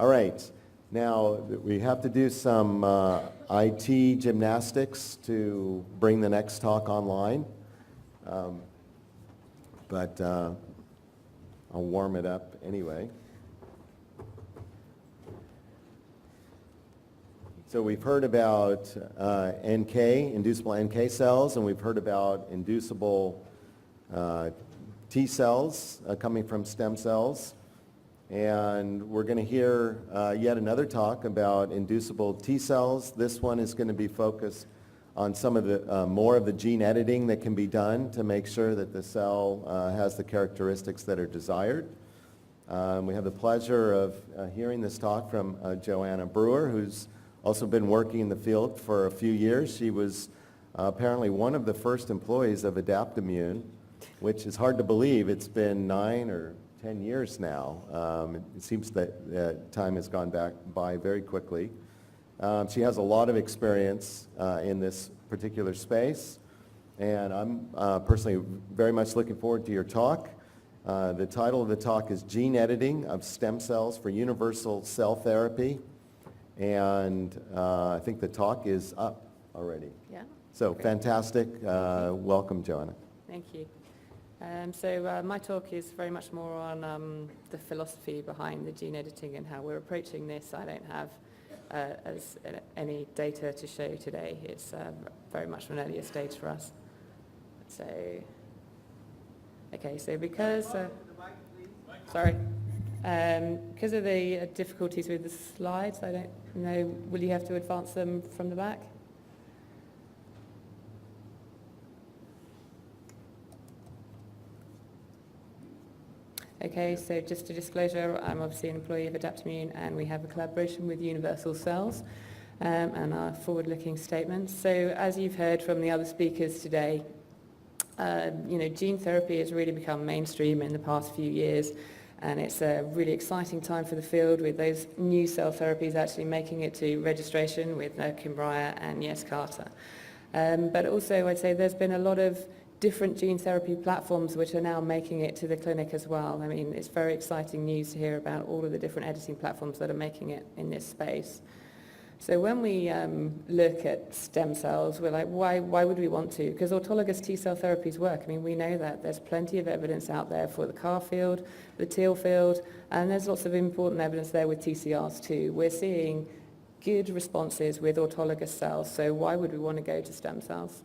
All right. Now, we have to do some IT gymnastics to bring the next talk online. But I'll warm it up anyway. So we've heard about NK, inducible NK cells, and we've heard about inducible T cells coming from stem cells. And we're going to hear yet another talk about inducible T cells. This one is going to be focused on some of the more of the gene editing that can be done to make sure that the cell has the characteristics that are desired. We have the pleasure of hearing this talk from Joanna Brewer, who's also been working in the field for a few years. She was apparently one of the first employees of Adaptimmune, which is hard to believe. It's been 9 or 10 years now. It seems that time has gone by very quickly. She has a lot of experience in this particular space, and I'm personally very much looking forward to your talk. The title of the talk is Gene Editing of Stem Cells for Universal Cell Therapy, and I think the talk is up already. Yeah. So great. Fantastic. Welcome, Joanna. Thank you. My talk is very much more on the philosophy behind the gene editing and how we're approaching this. I don't have any data to show today. It's very much an earlier stage for us. So, okay, so because because of the difficulties with the slides, I don't know, will you have to advance them from the back? Okay, so just a disclosure, I'm obviously an employee of Adaptimmune and we have a collaboration with Universal Cells and our forward-looking statements. So as you've heard from the other speakers today, gene therapy has really become mainstream in the past few years, and it's a really exciting time for the field with those new cell therapies actually making it to registration with Kymriah and Yescarta. But also I'd say there's been a lot of different gene therapy platforms which are now making it to the clinic as well. I mean, it's very exciting news to hear about all of the different editing platforms that are making it in this space. So when we look at stem cells, we're like, why would we want to? Because autologous T-cell therapies work. I mean, we know that. There's plenty of evidence out there for the CAR field, the TIL field, and there's lots of important evidence there with TCRs too. We're seeing good responses with autologous cells, so why would we want to go to stem cells?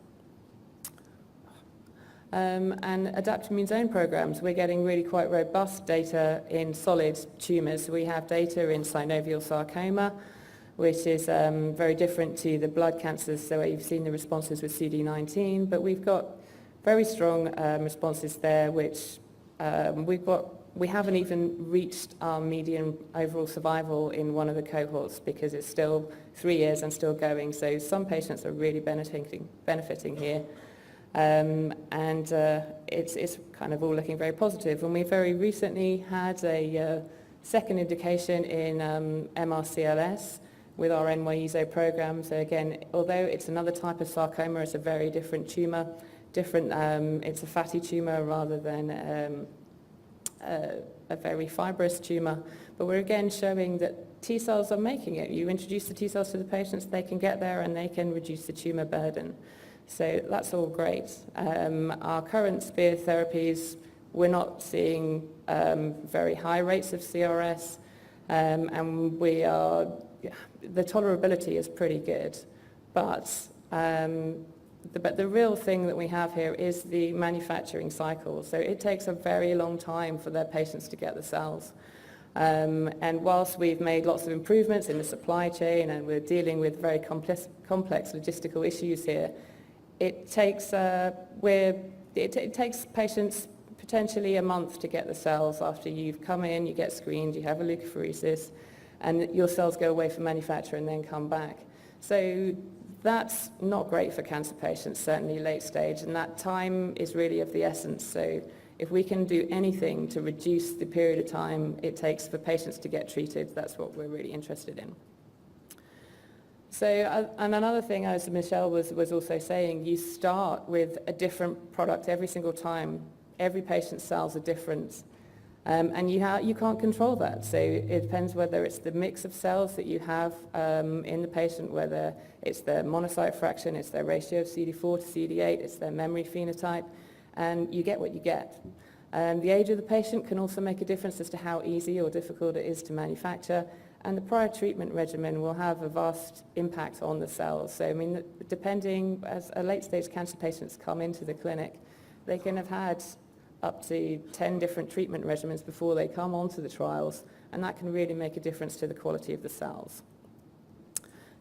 And Adaptimmune's own programs, we're getting really quite robust data in solid tumours. We have data in synovial sarcoma, which is very different to the blood cancers, so you've seen the responses with CD19, but we've got very strong responses there, which we haven't even reached our median overall survival in one of the cohorts because it's still 3 years and still going, so some patients are really benefiting here. It's kind of all looking very positive. And we very recently had a second indication in MRCLS with our NY-ESO program. So again, although it's another type of sarcoma, it's a very different tumour. It's a fatty tumour rather than a very fibrous tumour. But we're again showing that T cells are making it. You introduce the T cells to the patients, they can get there and they can reduce the tumour burden. So that's all great. Our current SPEAR therapies, we're not seeing very high rates of CRS, and the tolerability is pretty good. But the real thing that we have here is the manufacturing cycle. So it takes a very long time for their patients to get the cells. And whilst we've made lots of improvements in the supply chain and we're dealing with very complex logistical issues here, it takes patients potentially a month to get the cells after you've come in, you get screened, you have a leukapheresis, and your cells go away for manufacture and then come back. So that's not great for cancer patients, certainly late stage, and that time is really of the essence. So if we can do anything to reduce the period of time it takes for patients to get treated, that's what we're really interested in. So, and another thing, as Michelle was also saying, you start with a different product every single time. Every patient's cells are different. And you can't control that. So it depends whether it's the mix of cells that you have in the patient, whether it's their monocyte fraction, it's their ratio of CD4 to CD8, it's their memory phenotype, and you get what you get. The age of the patient can also make a difference as to how easy or difficult it is to manufacture, and the prior treatment regimen will have a vast impact on the cells. So I mean, depending, as a late-stage cancer patients come into the clinic, they can have had up to 10 different treatment regimens before they come onto the trials, and that can really make a difference to the quality of the cells.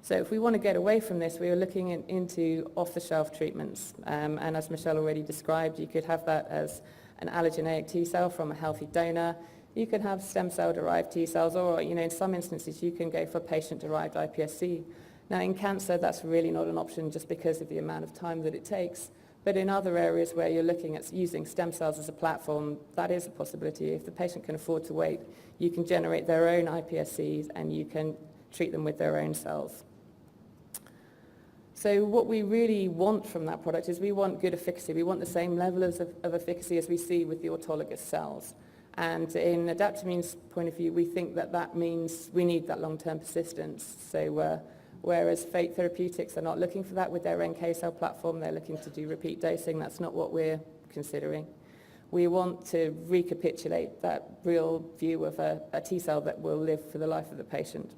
So if we want to get away from this, we are looking into off-the-shelf treatments. And as Michelle already described, you could have that as an allogeneic T cell from a healthy donor. You could have stem cell-derived T cells, or in some instances, you can go for patient-derived iPSC. Now, in cancer, that's really not an option just because of the amount of time that it takes. But in other areas where you're looking at using stem cells as a platform, that is a possibility. If the patient can afford to wait, you can generate their own iPSCs and you can treat them with their own cells. So what we really want from that product is we want good efficacy. We want the same level of efficacy as we see with the autologous cells. And in Adaptimmune's point of view, we think that that means we need that long-term persistence. So whereas Fate Therapeutics are not looking for that with their NK cell platform, they're looking to do repeat dosing. That's not what we're considering. We want to recapitulate that real view of a T cell that will live for the life of the patient.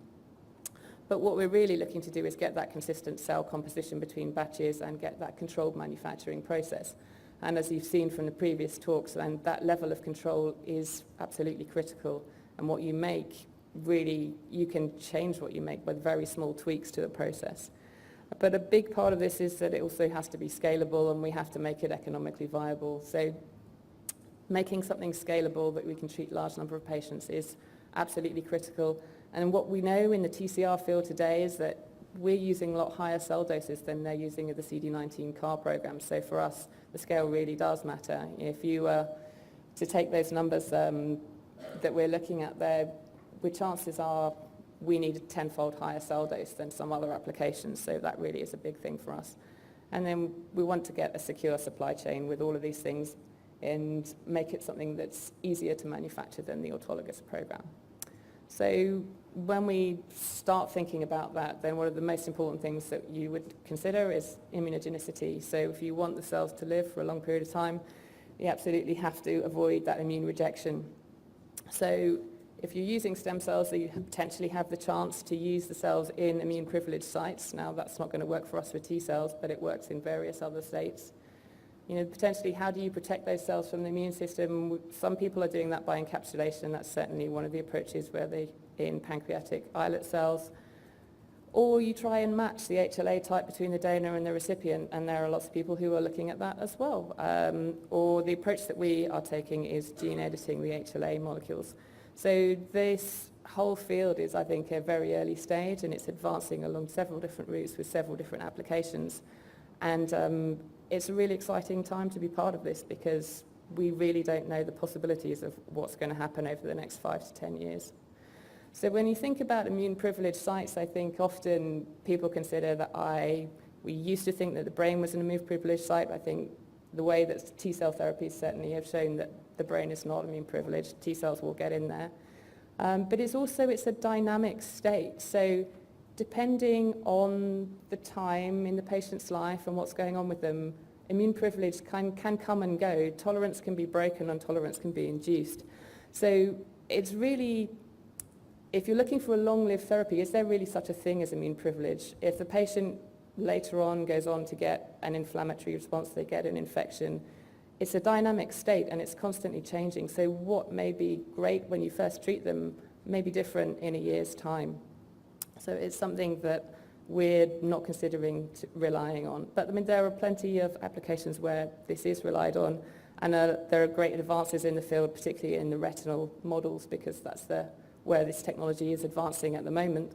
But what we're really looking to do is get that consistent cell composition between batches and get that controlled manufacturing process. And as you've seen from the previous talks, and that level of control is absolutely critical. And what you make, really, you can change what you make with very small tweaks to the process. But a big part of this is that it also has to be scalable, and we have to make it economically viable. So making something scalable that we can treat a large number of patients is absolutely critical. And what we know in the TCR field today is that we're using a lot higher cell doses than they're using in the CD19 CAR program. So for us, the scale really does matter. If you were to take those numbers that we're looking at there, the chances are we need a 10-fold higher cell dose than some other applications. So that really is a big thing for us. And then we want to get a secure supply chain with all of these things and make it something that's easier to manufacture than the autologous program. So when we start thinking about that, then one of the most important things that you would consider is immunogenicity. So if you want the cells to live for a long period of time, you absolutely have to avoid that immune rejection. So if you're using stem cells, you potentially have the chance to use the cells in immune-privileged sites. Now, that's not going to work for us with T cells, but it works in various other states. Potentially, how do you protect those cells from the immune system? Some people are doing that by encapsulation. That's certainly one of the approaches where they in pancreatic islet cells. Or you try and match the HLA type between the donor and the recipient, and there are lots of people who are looking at that as well. Or the approach that we are taking is gene editing the HLA molecules. So this whole field is, I think, a very early stage, and it's advancing along several different routes with several different applications. And it's a really exciting time to be part of this because we really don't know the possibilities of what's going to happen over the next 5 to 10 years. So when you think about immune-privileged sites, I think often people consider that we used to think that the brain was an immune-privileged site. I think the way that T-cell therapies certainly have shown that the brain is not immune-privileged. T-cells will get in there. But it's a dynamic state. So depending on the time in the patient's life and what's going on with them, immune privilege can come and go. Tolerance can be broken and tolerance can be induced. So it's really, if you're looking for a long-lived therapy, is there really such a thing as immune privilege? If the patient later on goes on to get an inflammatory response, they get an infection, it's a dynamic state and it's constantly changing. So what may be great when you first treat them may be different in a year's time. So it's something that we're not considering relying on. But I mean, there are plenty of applications where this is relied on, and there are great advances in the field, particularly in the retinal models, because that's where this technology is advancing at the moment.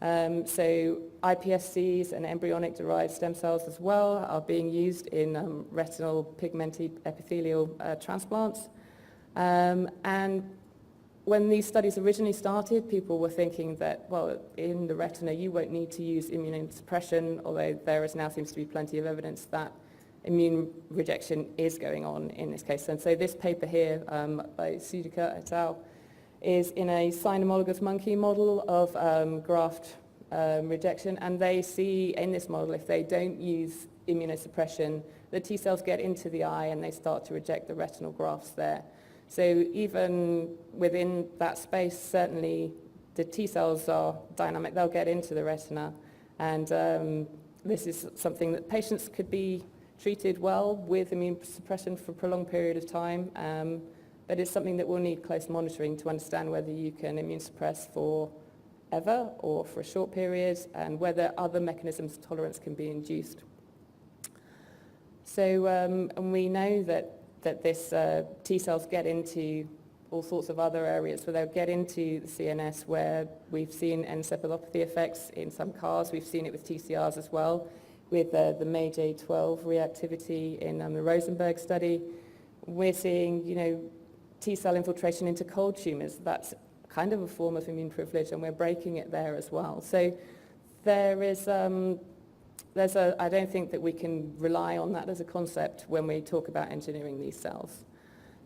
So iPSCs and embryonic-derived stem cells as well are being used in retinal pigmented epithelial transplants. And when these studies originally started, people were thinking that, well, in the retina, you won't need to use immunosuppression, although there now seems to be plenty of evidence that immune rejection is going on in this case. And so this paper here by Sudica et al. Is in a cynomolgus monkey model of graft rejection, and they see in this model, if they don't use immunosuppression, the T cells get into the eye and they start to reject the retinal grafts there. So even within that space, certainly the T cells are dynamic, they'll get into the retina, and this is something that patients could be treated well with immune suppression for a prolonged period of time, but it's something that will need close monitoring to understand whether you can immune suppress for ever or for a short period, and whether other mechanisms of tolerance can be induced. So, and we know that this T cells get into all sorts of other areas, so they'll get into the CNS, where we've seen encephalopathy effects in some cars. We've seen it with TCRs as well, with the MAGE-A12 reactivity in the Rosenberg study. We're seeing, T cell infiltration into cold tumours. That's kind of a form of immune privilege, and we're breaking it there as well. So there is, I don't think that we can rely on that as a concept when we talk about engineering these cells.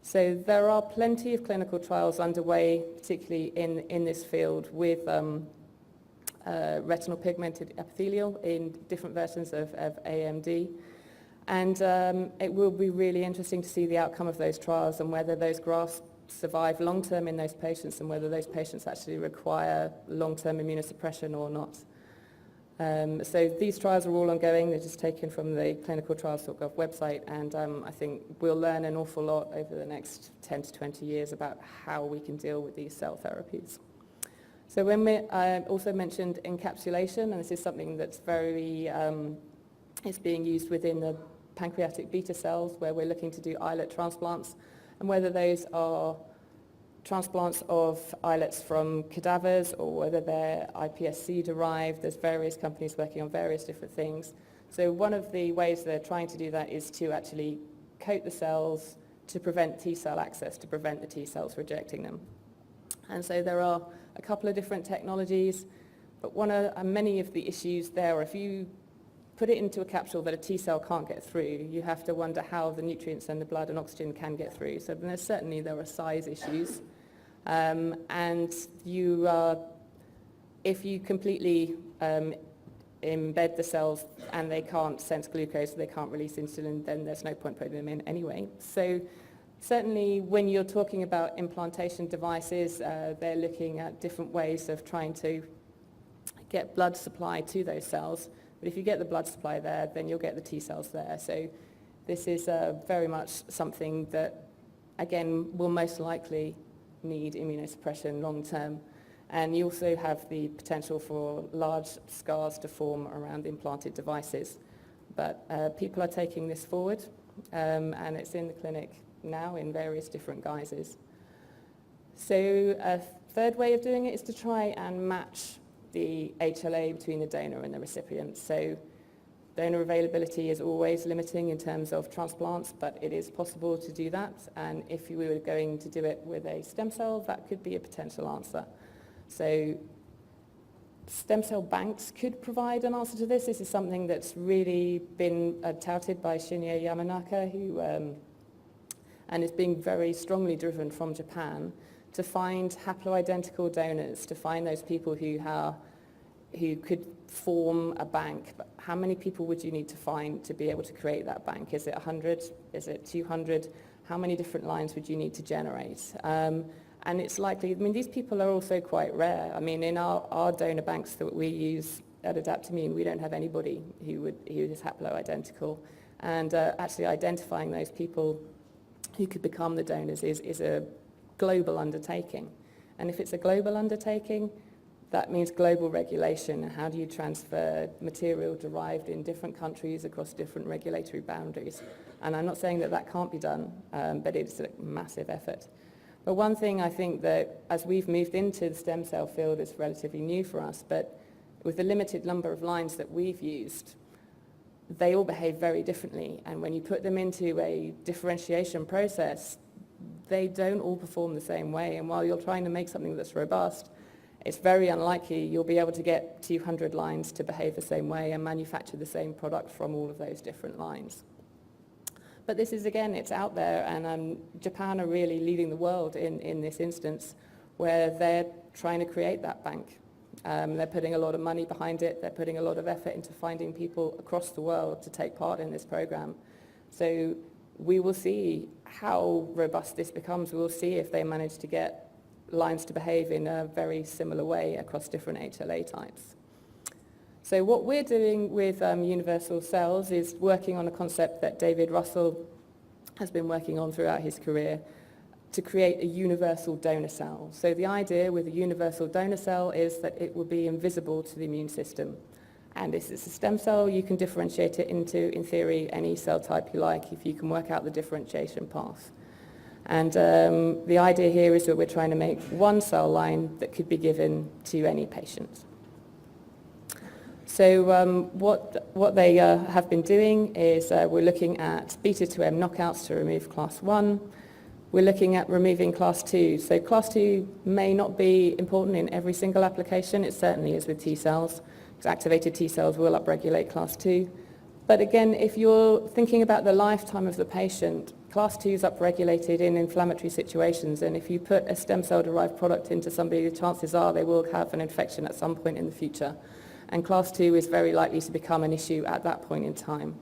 So there are plenty of clinical trials underway, particularly in this field, with retinal pigmented epithelial in different versions of AMD. And it will be really interesting to see the outcome of those trials and whether those grafts survive long-term in those patients, and whether those patients actually require long-term immunosuppression or not. So these trials are all ongoing. They're just taken from the clinicaltrials.gov website, and I think we'll learn an awful lot over the next 10 to 20 years about how we can deal with these cell therapies. So when I also mentioned encapsulation, and this is something that's very, it's being used within the pancreatic beta cells, where we're looking to do islet transplants, and whether those are transplants of islets from cadavers or whether they're iPSC derived. There's various companies working on various different things. So one of the ways they're trying to do that is to actually coat the cells to prevent T cell access, to prevent the T cells rejecting them. And so there are a couple of different technologies, but many of the issues there are, if you put it into a capsule that a T cell can't get through, you have to wonder how the nutrients and the blood and oxygen can get through. So there are size issues. And if you completely embed the cells and they can't sense glucose, they can't release insulin, then there's no point putting them in anyway. So certainly when you're talking about implantation devices, they're looking at different ways of trying to get blood supply to those cells. But if you get the blood supply there, then you'll get the T cells there. So this is very much something that, again, will most likely need immunosuppression long term. And you also have the potential for large scars to form around implanted devices. But people are taking this forward, and it's in the clinic now in various different guises. So a third way of doing it is to try and match the HLA between the donor and the recipient. So donor availability is always limiting in terms of transplants, but it is possible to do that. And if we were going to do it with a stem cell, that could be a potential answer. So stem cell banks could provide an answer to this. This is something that's really been touted by Shinya Yamanaka, who and is being very strongly driven from Japan to find haploidentical donors, to find those people who could form a bank. But how many people would you need to find to be able to create that bank? Is it 100? Is it 200? How many different lines would you need to generate? And it's likely, these people are also quite rare. In our donor banks that we use at Adaptimmune, we don't have anybody who is haploidentical. And actually identifying those people who could become the donors is a global undertaking. And if it's a global undertaking, that means global regulation. How do you transfer material derived in different countries across different regulatory boundaries? And I'm not saying that that can't be done, but it's a massive effort. But one thing I think that as we've moved into the stem cell field is relatively new for us, but with the limited number of lines that we've used, they all behave very differently. And when you put them into a differentiation process, they don't all perform the same way. And while you're trying to make something that's robust, it's very unlikely you'll be able to get 200 lines to behave the same way and manufacture the same product from all of those different lines. But this is, again, it's out there, and Japan are really leading the world in this instance, where they're trying to create that bank. They're putting a lot of money behind it. They're putting a lot of effort into finding people across the world to take part in this program. So we will see how robust this becomes. We will see if they manage to get lines to behave in a very similar way across different HLA types. So what we're doing with Universal Cells is working on a concept that David Russell has been working on throughout his career, to create a universal donor cell. So the idea with a universal donor cell is that it will be invisible to the immune system. And if it's a stem cell, you can differentiate it into, in theory, any cell type you like if you can work out the differentiation path. And the idea here is that we're trying to make one cell line that could be given to any patient. So what they have been doing is we're looking at beta-2M knockouts to remove class 1. We're looking at removing class 2. So class 2 may not be important in every single application. It certainly is with T cells, because activated T cells will upregulate class 2. But again, if you're thinking about the lifetime of the patient, class 2 is upregulated in inflammatory situations, and if you put a stem cell-derived product into somebody, the chances are they will have an infection at some point in the future. And class 2 is very likely to become an issue at that point in time.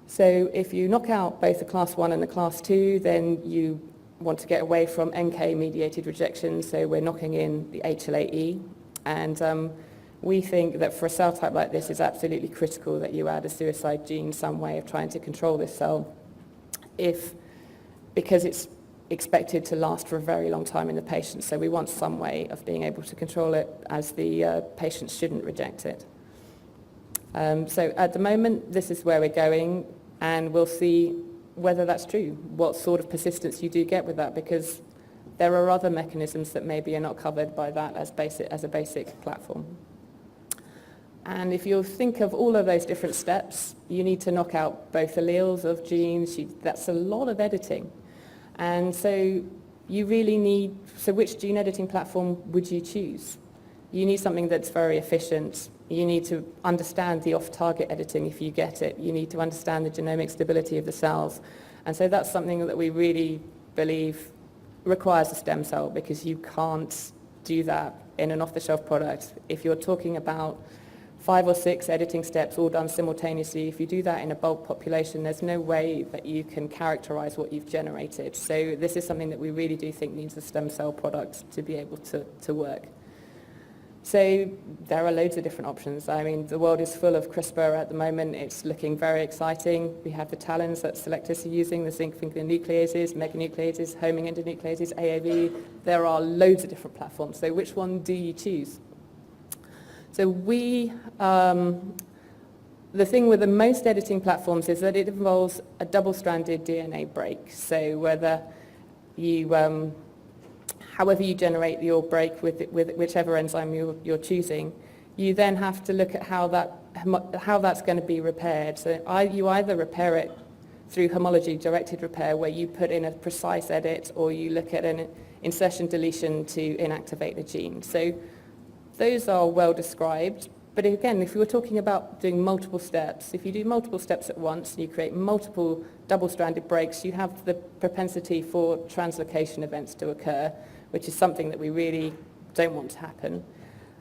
So if you knock out both the class 1 and the class 2, then you want to get away from NK-mediated rejection, so we're knocking in the HLA-E. And we think that for a cell type like this, it's absolutely critical that you add a suicide gene, some way of trying to control this cell, because it's expected to last for a very long time in the patient. So we want some way of being able to control it, as the patient shouldn't reject it. So at the moment, this is where we're going, and we'll see whether that's true, what sort of persistence you do get with that, because there are other mechanisms that maybe are not covered by that as a basic platform. And if you think of all of those different steps, you need to knock out both alleles of genes. That's a lot of editing. And so you really need, so which gene editing platform would you choose? You need something that's very efficient. You need to understand the off-target editing if you get it. You need to understand the genomic stability of the cells. And so that's something that we really believe requires a stem cell, because you can't do that in an off-the-shelf product. If you're talking about 5 or 6 editing steps all done simultaneously, if you do that in a bulk population, there's no way that you can characterize what you've generated. So this is something that we really do think needs a stem cell product to be able to work. So there are loads of different options. I mean, the world is full of CRISPR at the moment. It's looking very exciting. We have the talons that Selectis are using, the zinc finger nucleases, meganucleases, homing endonucleases, AAV. There are loads of different platforms. So which one do you choose? So the thing with the most editing platforms is that it involves a double-stranded DNA break. So whether you however you generate your break with whichever enzyme you're choosing, you then have to look at how that's going to be repaired. So you either repair it through homology-directed repair, where you put in a precise edit, or you look at an insertion deletion to inactivate the gene. So those are well described. But again, if we were talking about doing multiple steps, if you do multiple steps at once and you create multiple double-stranded breaks, you have the propensity for translocation events to occur, which is something that we really don't want to happen.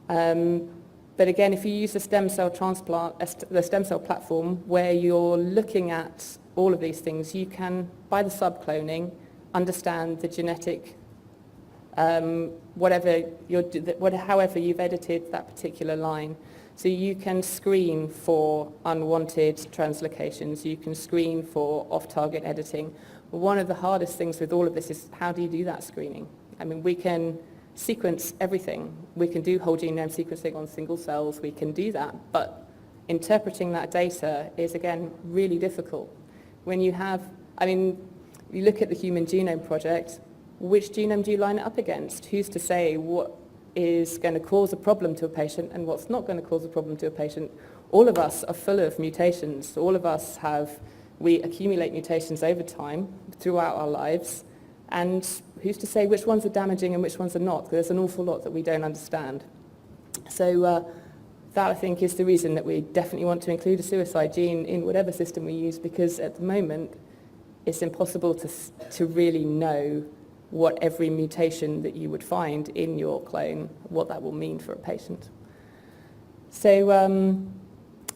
But again, if you use the stem cell transplant, the stem cell platform, where you're looking at all of these things, you can, by the subcloning, understand the genetic, however you've edited that particular line. So you can screen for unwanted translocations, you can screen for off-target editing. One of the hardest things with all of this is, how do you do that screening? I mean, we can sequence everything. We can do whole genome sequencing on single cells, we can do that, but interpreting that data is, again, really difficult. When you have, I mean, you look at the Human Genome Project, which genome do you line it up against? Who's to say what is going to cause a problem to a patient and what's not going to cause a problem to a patient? All of us are full of mutations. All of us we accumulate mutations over time throughout our lives, and who's to say which ones are damaging and which ones are not? There's an awful lot that we don't understand. So that, I think, is the reason that we definitely want to include a suicide gene in whatever system we use, because at the moment it's impossible to really know what every mutation that you would find in your clone, what that will mean for a patient. So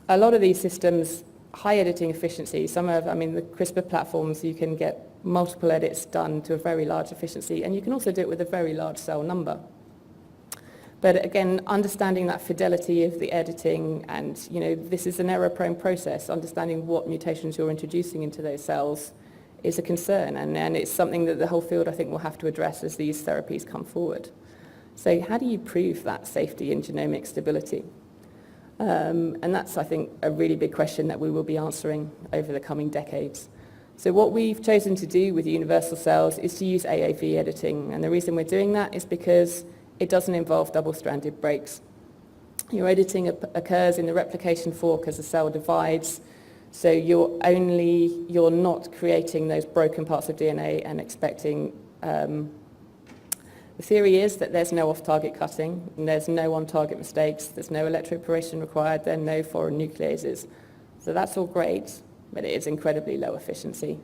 a lot of these systems, high editing efficiency, the CRISPR platforms, you can get multiple edits done to a very large efficiency, and you can also do it with a very large cell number. But again, understanding that fidelity of the editing, and this is an error-prone process, understanding what mutations you're introducing into those cells is a concern, and it's something that the whole field, I think, will have to address as these therapies come forward. So how do you prove that safety and genomic stability? And that's, I think, a really big question that we will be answering over the coming decades. So what we've chosen to do with Universal Cells is to use AAV editing, and the reason we're doing that is because it doesn't involve double-stranded breaks. Your editing occurs in the replication fork as the cell divides, so you're not creating those broken parts of DNA and expecting... The theory is that there's no off-target cutting, and there's no on-target mistakes, there's no electroporation required, there are no foreign nucleases. So that's all great, but it is incredibly low efficiency.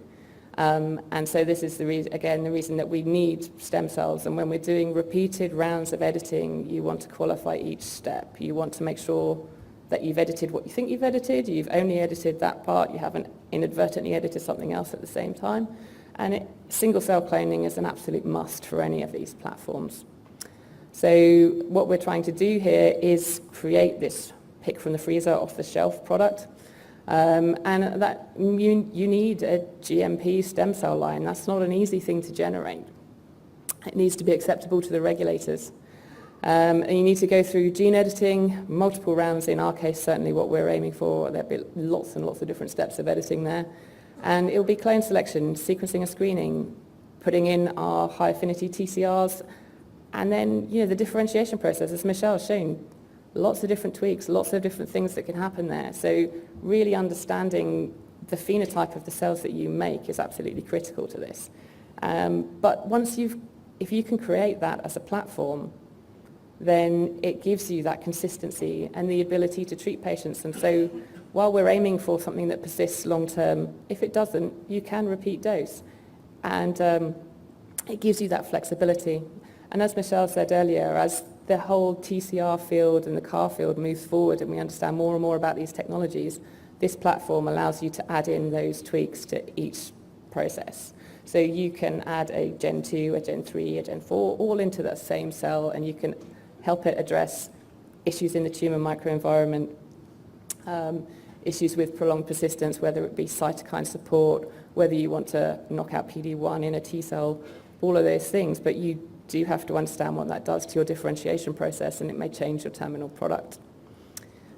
And so this is the reason that we need stem cells, and when we're doing repeated rounds of editing, you want to qualify each step. You want to make sure that you've edited what you think you've edited, you've only edited that part, you haven't inadvertently edited something else at the same time. And single-cell cloning is an absolute must for any of these platforms. So what we're trying to do here is create this pick-from-the-freezer, off-the-shelf product. And that you need a GMP stem cell line. That's not an easy thing to generate. It needs to be acceptable to the regulators. And you need to go through gene editing, multiple rounds. In our case, certainly what we're aiming for, there'll be lots and lots of different steps of editing there. And it'll be clone selection, sequencing and screening, putting in our high-affinity TCRs, and then the differentiation process, as Michelle has shown, lots of different tweaks, lots of different things that can happen there. So really understanding the phenotype of the cells that you make is absolutely critical to this. But if you can create that as a platform, then it gives you that consistency and the ability to treat patients. And so while we're aiming for something that persists long term, if it doesn't, you can repeat dose. And it gives you that flexibility. And as Michelle said earlier, as the whole TCR field and the CAR field moves forward and we understand more and more about these technologies, this platform allows you to add in those tweaks to each process. So you can add a Gen 2, a Gen 3, a Gen 4, all into that same cell, and you can help it address issues in the tumor microenvironment, issues with prolonged persistence, whether it be cytokine support, whether you want to knock out PD-1 in a T cell, all of those things. But you do have to understand what that does to your differentiation process, and it may change your terminal product.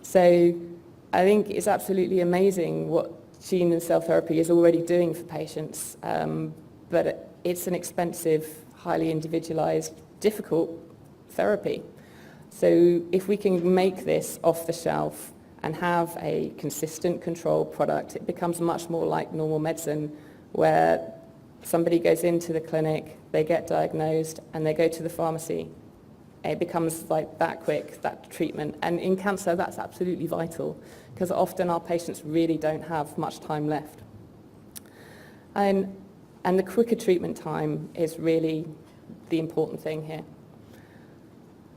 So I think it's absolutely amazing what gene and cell therapy is already doing for patients, but it's an expensive, highly individualized, difficult therapy. So if we can make this off the shelf and have a consistent controlled product, it becomes much more like normal medicine, where somebody goes into the clinic, they get diagnosed, and they go to the pharmacy. It becomes like that quick, that treatment. And in cancer, that's absolutely vital, because often our patients really don't have much time left. And the quicker treatment time is really the important thing here.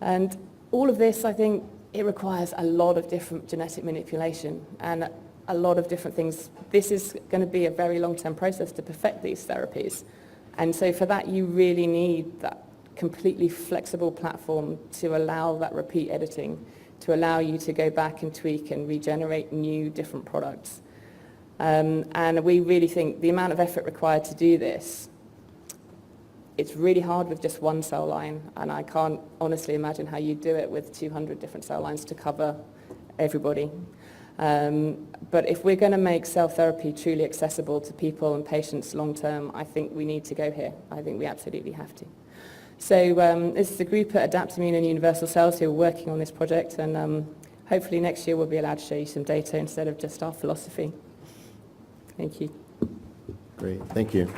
And all of this, I think, it requires a lot of different genetic manipulation and a lot of different things. This is going to be a very long-term process to perfect these therapies. And so for that, you really need that completely flexible platform to allow that repeat editing, to allow you to go back and tweak and regenerate new different products. And we really think the amount of effort required to do this, it's really hard with just one cell line, and I can't honestly imagine how you do it with 200 different cell lines to cover everybody. But if we're going to make cell therapy truly accessible to people and patients long term, I think we need to go here. I think we absolutely have to. So this is a group at Adaptimmune and Universal Cells who are working on this project, and hopefully next year we'll be allowed to show you some data instead of just our philosophy. Thank you. Great, thank you.